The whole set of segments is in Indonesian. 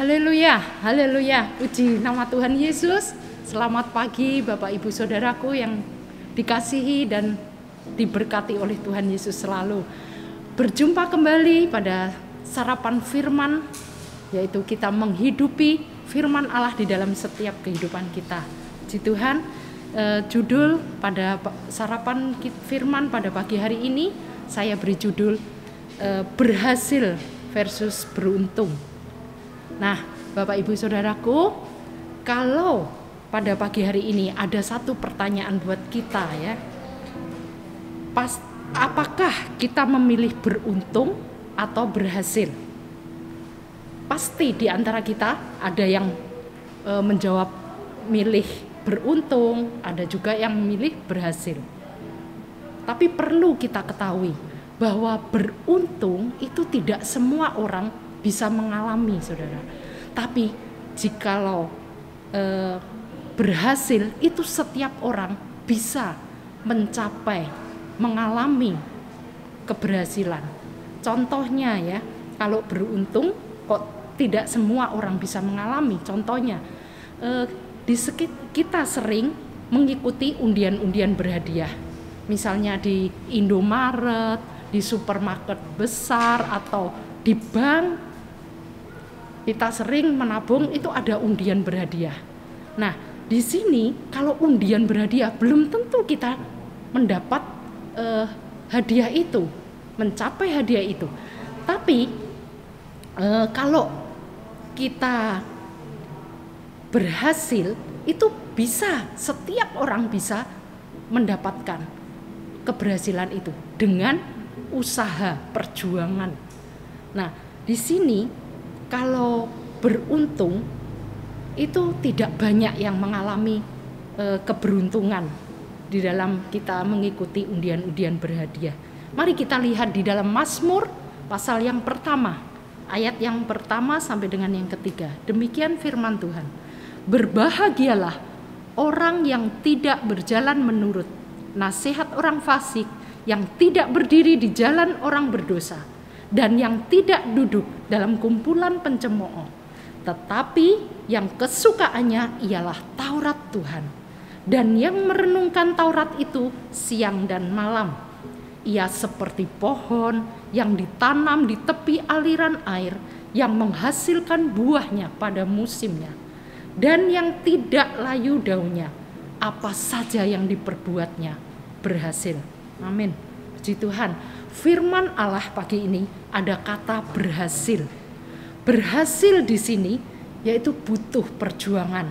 Haleluya, haleluya, puji nama Tuhan Yesus. Selamat pagi Bapak Ibu Saudaraku yang dikasihi dan diberkati oleh Tuhan Yesus selalu. Berjumpa kembali pada sarapan firman, yaitu kita menghidupi firman Allah di dalam setiap kehidupan kita. Puji Tuhan, judul pada sarapan firman pada pagi hari ini, saya beri judul berhasil versus beruntung. Nah, Bapak Ibu Saudaraku, kalau pada pagi hari ini ada satu pertanyaan buat kita ya. Apakah kita memilih beruntung atau berhasil? Pasti di antara kita ada yang menjawab milih beruntung, ada juga yang memilih berhasil. Tapi perlu kita ketahui bahwa beruntung itu tidak semua orang bisa mengalami, saudara. Tapi jikalau berhasil itu setiap orang bisa mencapai, mengalami keberhasilan. Contohnya ya, kalau beruntung kok tidak semua orang bisa mengalami. Contohnya kita sering mengikuti undian-undian berhadiah. Misalnya di Indomaret, di supermarket besar atau di bank. Kita sering menabung, itu ada undian berhadiah. Nah, di sini kalau undian berhadiah belum tentu kita mendapat hadiah itu, mencapai hadiah itu. Tapi kalau kita berhasil, itu bisa, setiap orang bisa mendapatkan keberhasilan itu dengan usaha, perjuangan. Nah, di sini kalau beruntung itu tidak banyak yang mengalami keberuntungan di dalam kita mengikuti undian-undian berhadiah. Mari kita lihat di dalam Mazmur pasal yang pertama, ayat yang pertama sampai dengan yang ketiga. Demikian firman Tuhan. Berbahagialah orang yang tidak berjalan menurut nasihat orang fasik, yang tidak berdiri di jalan orang berdosa, dan yang tidak duduk dalam kumpulan pencemooh, tetapi yang kesukaannya ialah Taurat Tuhan, dan yang merenungkan Taurat itu siang dan malam. Ia seperti pohon yang ditanam di tepi aliran air, yang menghasilkan buahnya pada musimnya, dan yang tidak layu daunnya. Apa saja yang diperbuatnya berhasil. Amin. Puji Tuhan. Firman Allah pagi ini ada kata berhasil. Berhasil di sini yaitu butuh perjuangan,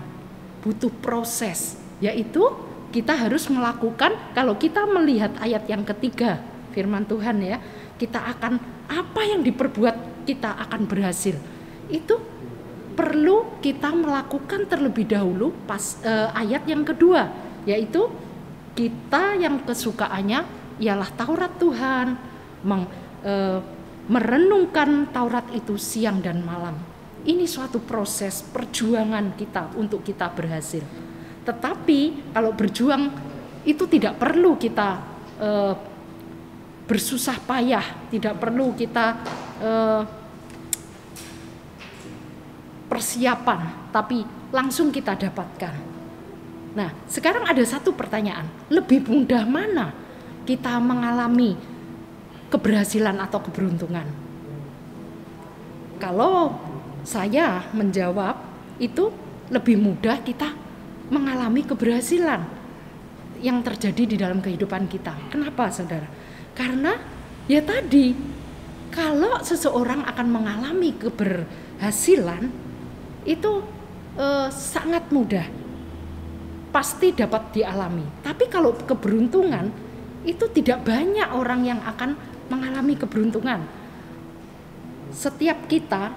butuh proses. Yaitu kita harus melakukan, kalau kita melihat ayat yang ketiga firman Tuhan ya, kita akan, apa yang diperbuat kita akan berhasil. Itu perlu kita melakukan terlebih dahulu ayat yang kedua, yaitu kita yang kesukaannya ialah Taurat Tuhan, merenungkan Taurat itu siang dan malam. Ini suatu proses perjuangan kita untuk kita berhasil. Tetapi kalau berjuang itu tidak perlu kita bersusah payah, tidak perlu kita persiapan, tapi langsung kita dapatkan. Nah, sekarang ada satu pertanyaan, lebih mudah mana kita mengalami keberhasilan atau keberuntungan? Kalau saya menjawab, itu lebih mudah kita mengalami keberhasilan yang terjadi di dalam kehidupan kita. Kenapa, saudara? Karena ya tadi, kalau seseorang akan mengalami keberhasilan itu sangat mudah, pasti dapat dialami. Tapi kalau keberuntungan itu tidak banyak orang yang akan mengalami keberuntungan. Setiap kita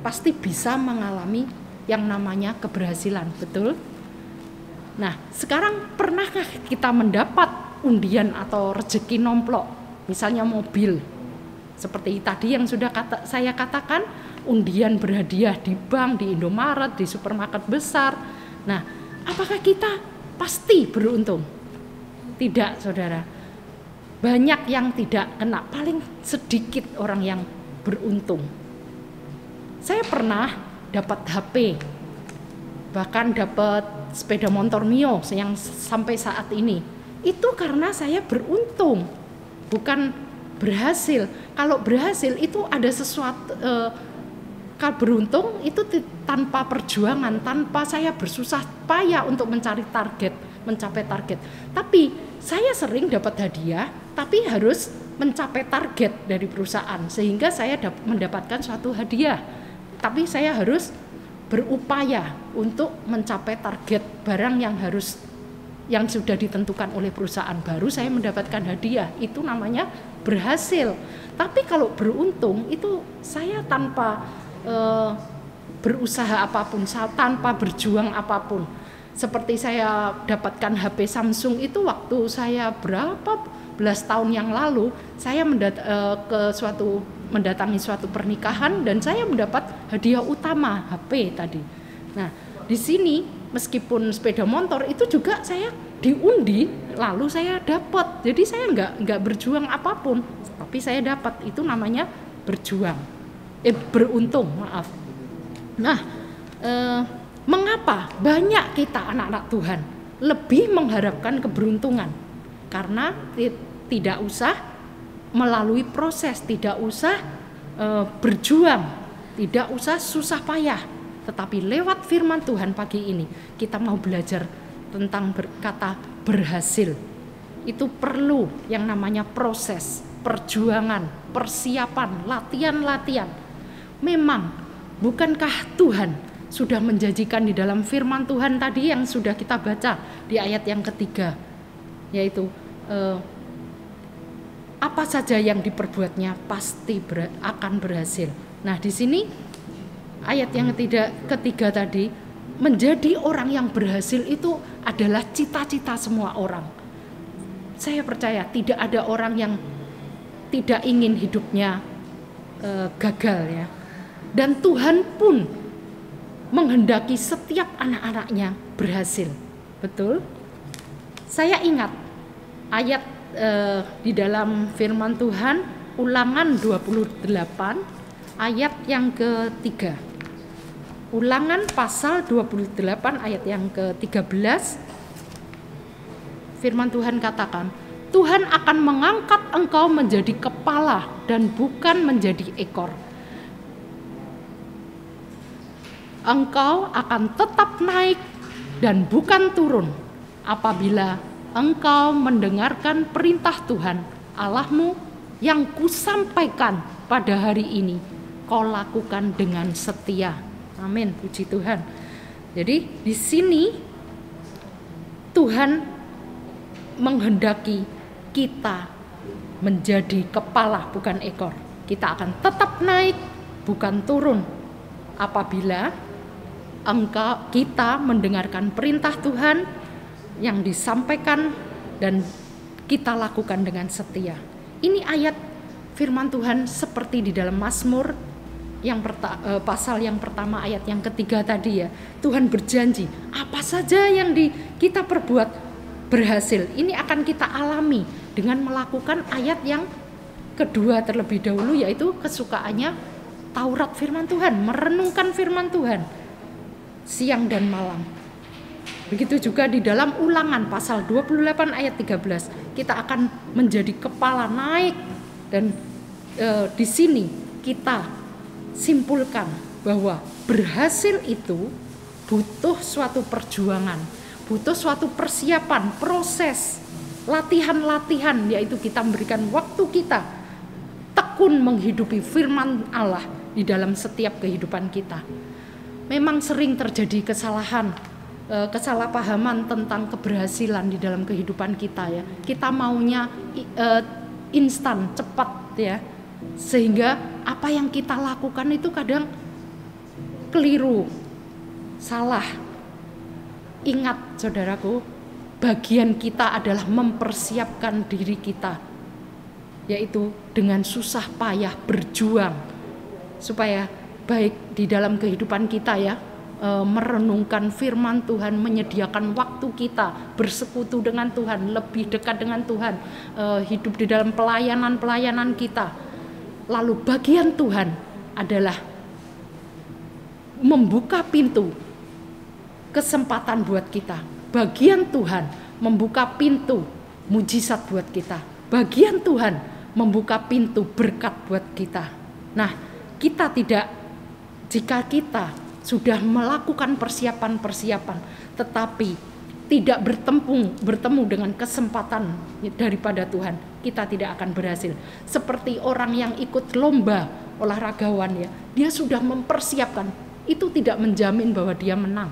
pasti bisa mengalami yang namanya keberhasilan, betul? Nah, sekarang pernahkah kita mendapat undian atau rezeki nomplok? Misalnya mobil. Seperti tadi yang sudah saya katakan, undian berhadiah di bank, di Indomaret, di supermarket besar. Nah, apakah kita pasti beruntung? Tidak, saudara. Banyak yang tidak kena, paling sedikit orang yang beruntung. Saya pernah dapat HP, bahkan dapat sepeda motor Mio yang sampai saat ini. Itu karena saya beruntung, bukan berhasil. Kalau berhasil itu ada sesuatu, kalau beruntung itu tanpa perjuangan, tanpa saya bersusah payah untuk mencapai target. Tapi saya sering dapat hadiah, tapi harus mencapai target dari perusahaan sehingga saya mendapatkan suatu hadiah. Tapi saya harus berupaya untuk mencapai target barang yang sudah ditentukan oleh perusahaan, baru saya mendapatkan hadiah. Itu namanya berhasil. Tapi kalau beruntung itu saya tanpa berusaha apapun, tanpa berjuang apapun. Seperti saya dapatkan HP Samsung itu waktu saya berapa belas tahun yang lalu, saya mendatangi suatu pernikahan dan saya mendapat hadiah utama HP tadi. Nah, di sini meskipun sepeda motor itu juga saya diundi, lalu saya dapat. Jadi saya nggak berjuang apapun, tapi saya dapat. Itu namanya beruntung, maaf. Nah, mengapa banyak kita anak-anak Tuhan lebih mengharapkan keberuntungan? Karena tidak usah melalui proses, tidak usah berjuang, tidak usah susah payah. Tetapi lewat firman Tuhan pagi ini kita mau belajar tentang kata berhasil. Itu perlu yang namanya proses, perjuangan, persiapan, latihan. Memang bukankah Tuhan sudah menjanjikan di dalam firman Tuhan tadi yang sudah kita baca di ayat yang ketiga, yaitu apa saja yang diperbuatnya pasti akan berhasil. Nah, di sini ayat yang ketiga tadi, menjadi orang yang berhasil itu adalah cita-cita semua orang. Saya percaya tidak ada orang yang tidak ingin hidupnya gagal ya. Dan Tuhan pun menghendaki setiap anak-anaknya berhasil. Betul? Saya ingat ayat di dalam firman Tuhan Ulangan 28 ayat yang ketiga. Ulangan pasal 28 ayat yang ke-13. Firman Tuhan katakan, Tuhan akan mengangkat engkau menjadi kepala dan bukan menjadi ekor. Engkau akan tetap naik dan bukan turun apabila engkau mendengarkan perintah Tuhan Allahmu yang kusampaikan pada hari ini, kau lakukan dengan setia. Amin, puji Tuhan. Jadi di sini Tuhan menghendaki kita menjadi kepala bukan ekor. Kita akan tetap naik bukan turun apabila kita mendengarkan perintah Tuhan yang disampaikan dan kita lakukan dengan setia. Ini ayat firman Tuhan seperti di dalam Mazmur yang pasal yang pertama ayat yang ketiga tadi ya. Tuhan berjanji apa saja yang kita perbuat berhasil. Ini akan kita alami dengan melakukan ayat yang kedua terlebih dahulu, yaitu kesukaannya Taurat firman Tuhan, merenungkan firman Tuhan siang dan malam. Begitu juga di dalam Ulangan pasal 28 ayat 13, kita akan menjadi kepala naik. Dan di sini kita simpulkan bahwa berhasil itu butuh suatu perjuangan, butuh suatu persiapan, proses, latihan-latihan, yaitu kita memberikan waktu kita tekun menghidupi firman Allah di dalam setiap kehidupan kita. Memang sering terjadi kesalahpahaman tentang keberhasilan di dalam kehidupan kita ya. Kita maunya instan, cepat ya. Sehingga apa yang kita lakukan itu kadang keliru, salah. Ingat saudaraku, bagian kita adalah mempersiapkan diri kita, yaitu dengan susah payah berjuang supaya baik di dalam kehidupan kita ya, merenungkan firman Tuhan, menyediakan waktu kita bersekutu dengan Tuhan, lebih dekat dengan Tuhan, hidup di dalam pelayanan kita. Lalu bagian Tuhan adalah membuka pintu kesempatan buat kita. Bagian Tuhan membuka pintu mujizat buat kita. Bagian Tuhan membuka pintu berkat buat kita. Nah, jika kita sudah melakukan persiapan-persiapan, tetapi tidak bertemu dengan kesempatan daripada Tuhan, kita tidak akan berhasil. Seperti orang yang ikut lomba olahragawan ya, dia sudah mempersiapkan, itu tidak menjamin bahwa dia menang.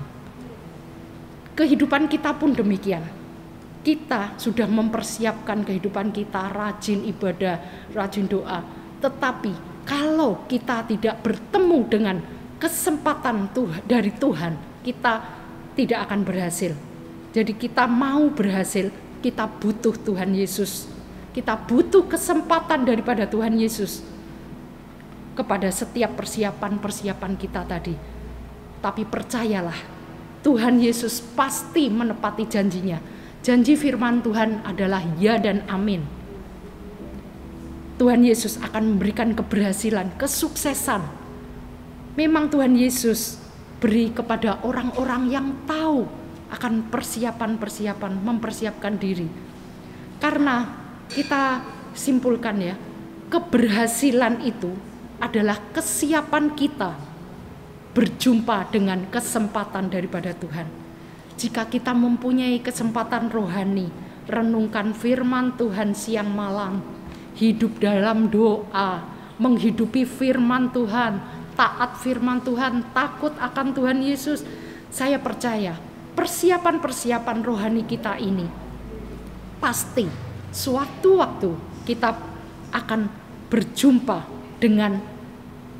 Kehidupan kita pun demikian. Kita sudah mempersiapkan kehidupan kita, rajin ibadah, rajin doa. Tetapi kalau kita tidak bertemu dengan kesempatan dari Tuhan, kita tidak akan berhasil. Jadi kita mau berhasil, kita butuh Tuhan Yesus. Kita butuh kesempatan daripada Tuhan Yesus kepada setiap persiapan-persiapan kita tadi. Tapi percayalah, Tuhan Yesus pasti menepati janjinya. Janji firman Tuhan adalah ya dan amin. Tuhan Yesus akan memberikan keberhasilan, kesuksesan. Memang Tuhan Yesus beri kepada orang-orang yang tahu akan persiapan-persiapan, mempersiapkan diri. Karena kita simpulkan ya, keberhasilan itu adalah kesiapan kita berjumpa dengan kesempatan daripada Tuhan. Jika kita mempunyai kesempatan rohani, renungkan firman Tuhan siang malam, hidup dalam doa, menghidupi firman Tuhan, taat firman Tuhan, takut akan Tuhan Yesus, saya percaya persiapan-persiapan rohani kita ini pasti suatu waktu kita akan berjumpa dengan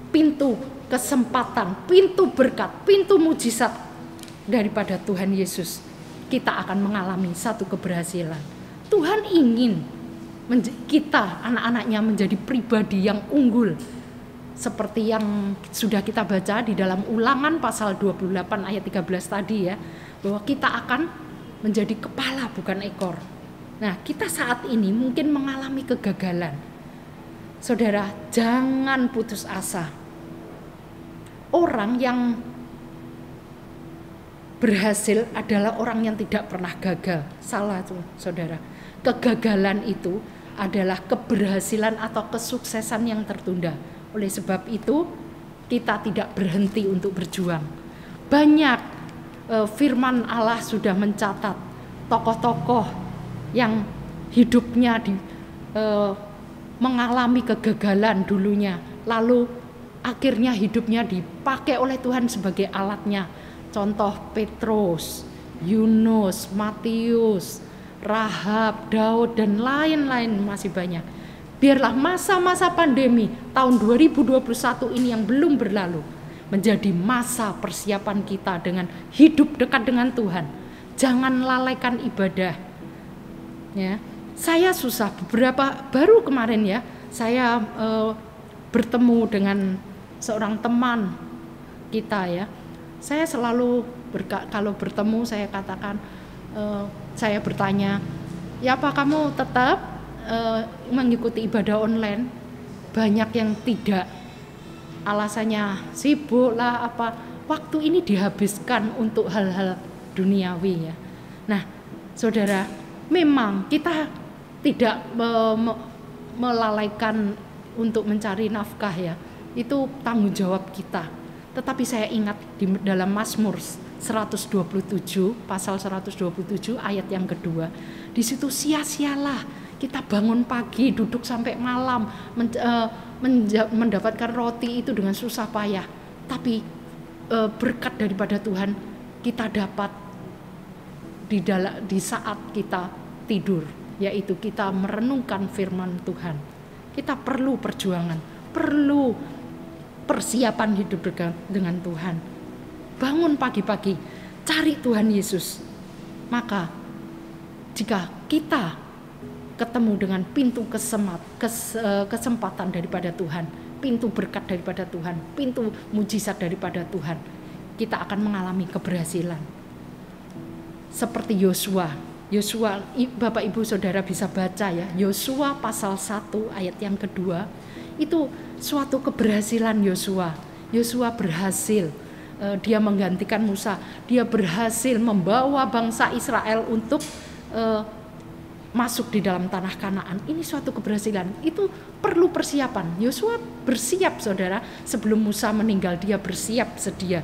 pintu kesempatan, pintu berkat, pintu mujizat daripada Tuhan Yesus. Kita akan mengalami satu keberhasilan. Tuhan ingin kita, anak-anaknya, menjadi pribadi yang unggul. Seperti yang sudah kita baca di dalam Ulangan pasal 28 ayat 13 tadi ya, bahwa kita akan menjadi kepala bukan ekor. Nah, kita saat ini mungkin mengalami kegagalan. Saudara, jangan putus asa. Orang yang berhasil adalah orang yang tidak pernah gagal. Salah tuh, saudara. Kegagalan itu adalah keberhasilan atau kesuksesan yang tertunda. Oleh sebab itu, kita tidak berhenti untuk berjuang. Banyak firman Allah sudah mencatat tokoh-tokoh yang hidupnya mengalami kegagalan dulunya, lalu akhirnya hidupnya dipakai oleh Tuhan sebagai alatnya. Contoh Petrus, Yunus, Matius, Rahab, Daud, dan lain-lain masih banyak. Biarlah masa-masa pandemi tahun 2021 ini yang belum berlalu menjadi masa persiapan kita dengan hidup dekat dengan Tuhan. Jangan lalaikan ibadah. Ya, saya susah baru kemarin ya, saya bertemu dengan seorang teman kita ya. Saya selalu kalau bertemu saya katakan, saya bertanya, ya apa kamu tetap mengikuti ibadah online? Banyak yang tidak, alasannya sibuk lah apa. Waktu ini dihabiskan untuk hal-hal duniawi ya. Nah, saudara, memang kita tidak melalaikan untuk mencari nafkah ya. Itu tanggung jawab kita. Tetapi saya ingat di dalam Mazmur 127, pasal 127 ayat yang kedua. Di situ sia-sialah kita bangun pagi, duduk sampai malam, mendapatkan roti itu dengan susah payah. Tapi berkat daripada Tuhan kita dapat di saat kita tidur, yaitu kita merenungkan firman Tuhan. Kita perlu perjuangan, perlu persiapan hidup dengan Tuhan. Bangun pagi-pagi, cari Tuhan Yesus. Maka jika kita ketemu dengan pintu kesempatan daripada Tuhan, pintu berkat daripada Tuhan, pintu mujizat daripada Tuhan, kita akan mengalami keberhasilan. Seperti Yosua, Bapak Ibu Saudara bisa baca ya, Yosua pasal 1 ayat yang kedua, itu suatu keberhasilan Yosua. Yosua berhasil dia menggantikan Musa. Dia berhasil membawa bangsa Israel untuk masuk di dalam tanah Kanaan. Ini suatu keberhasilan. Itu perlu persiapan. Yosua bersiap, saudara. Sebelum Musa meninggal, dia bersiap sedia.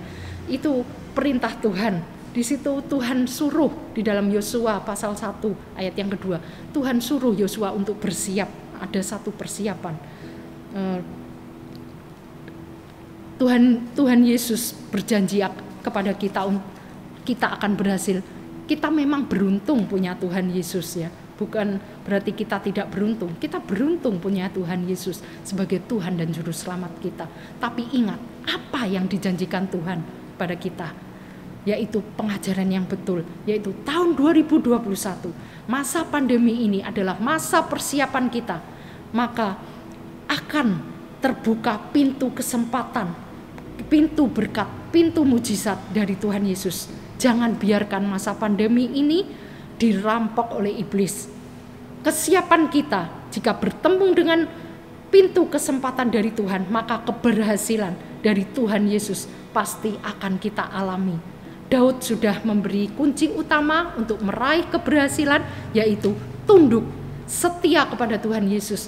Itu perintah Tuhan. Di situ Tuhan suruh di dalam Yosua pasal 1 ayat yang kedua. Tuhan suruh Yosua untuk bersiap. Ada satu persiapan. Tuhan Yesus berjanji kepada kita akan berhasil. Kita memang beruntung punya Tuhan Yesus, ya. Bukan berarti kita tidak beruntung. Kita beruntung punya Tuhan Yesus sebagai Tuhan dan Juru Selamat kita. Tapi ingat, apa yang dijanjikan Tuhan pada kita? Yaitu pengajaran yang betul. Yaitu tahun 2021. Masa pandemi ini adalah masa persiapan kita. Maka akan terbuka pintu kesempatan, pintu berkat, pintu mujizat dari Tuhan Yesus. Jangan biarkan masa pandemi ini dirampok oleh iblis. Kesiapan kita jika bertemu dengan pintu kesempatan dari Tuhan, maka keberhasilan dari Tuhan Yesus pasti akan kita alami. Daud sudah memberi kunci utama untuk meraih keberhasilan, yaitu tunduk, setia kepada Tuhan Yesus,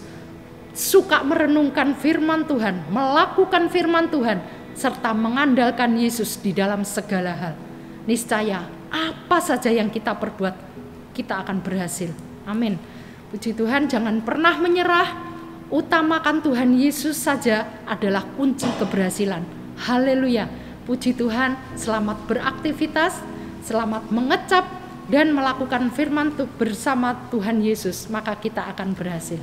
suka merenungkan firman Tuhan, melakukan firman Tuhan, serta mengandalkan Yesus di dalam segala hal. Niscaya apa saja yang kita perbuat, kita akan berhasil. Amin. Puji Tuhan, jangan pernah menyerah. Utamakan Tuhan Yesus saja adalah kunci keberhasilan. Haleluya. Puji Tuhan, selamat beraktivitas, selamat mengecap dan melakukan firman bersama Tuhan Yesus, maka kita akan berhasil.